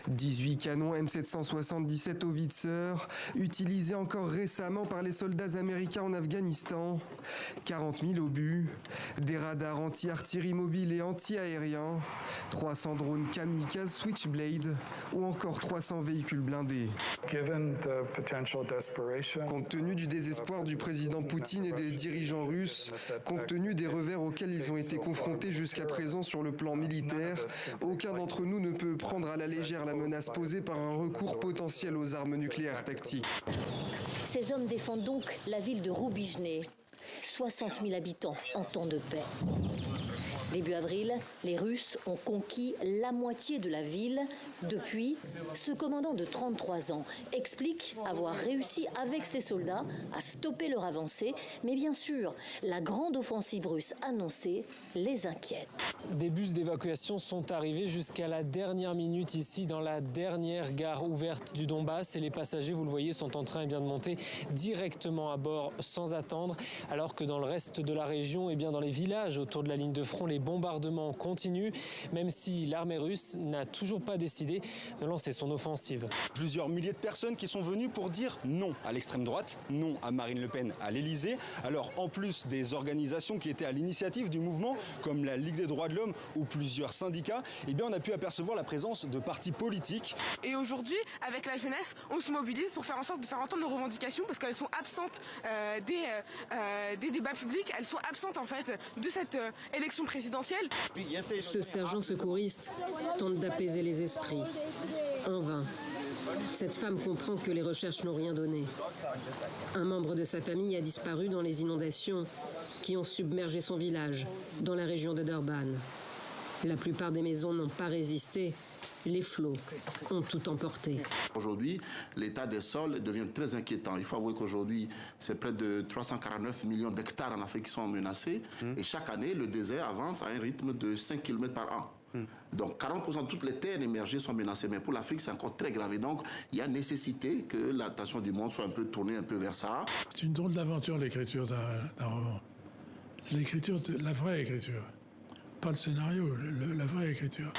18 canons M777 Howitzer, utilisés encore récemment par les soldats américains en Afghanistan, 40 000 obus, des radars anti-artillerie mobile et anti-aériens, 300 drones kamikazes Switchblade ou encore 300 véhicules blindés. Compte tenu du désespoir du président Poutine et des dirigeants russes, compte tenu des revers auxquels ils ont été confrontés jusqu'à présent sur le plan militaire, aucun d'entre nous ne peut prendre à la légère la menace posée par un recours potentiel aux armes nucléaires tactiques. Ces hommes défendent donc la ville de Roubijne, 60 000 habitants en temps de paix. Début avril, les Russes ont conquis la moitié de la ville. Depuis, ce commandant de 33 ans explique avoir réussi avec ses soldats à stopper leur avancée. Mais bien sûr, la grande offensive russe annoncée les inquiète. Des bus d'évacuation sont arrivés jusqu'à la dernière minute ici dans la dernière gare ouverte du Donbass. Et les passagers, vous le voyez, sont en train de monter directement à bord sans attendre. Alors que dans le reste de la région, dans les villages autour de la ligne de front, les bombardements continuent, même si l'armée russe n'a toujours pas décidé de lancer son offensive. Plusieurs milliers de personnes qui sont venues pour dire non à l'extrême droite, non à Marine Le Pen à l'Elysée. Alors en plus des organisations qui étaient à l'initiative du mouvement, comme la Ligue des droits de l'homme ou plusieurs syndicats, on a pu apercevoir la présence de partis politiques. Et aujourd'hui, avec la jeunesse, on se mobilise pour faire en sorte de faire entendre nos revendications parce qu'elles sont absentes des débats publics, elles sont absentes en fait de cette élection présidentielle. Ce sergent secouriste tente d'apaiser les esprits. En vain. Cette femme comprend que les recherches n'ont rien donné. Un membre de sa famille a disparu dans les inondations qui ont submergé son village, dans la région de Durban. La plupart des maisons n'ont pas résisté. Les flots ont tout emporté. Aujourd'hui, l'état des sols devient très inquiétant. Il faut avouer qu'aujourd'hui, c'est près de 349 millions d'hectares en Afrique qui sont menacés. Et chaque année, le désert avance à un rythme de 5 km par an. Donc 40% de toutes les terres émergées sont menacées. Mais pour l'Afrique, c'est encore très grave. Et donc, il y a nécessité que l'attention du monde soit un peu tournée un peu vers ça. C'est une drôle d'aventure, l'écriture d'un roman. L'écriture, la vraie écriture. Pas le scénario, la vraie écriture.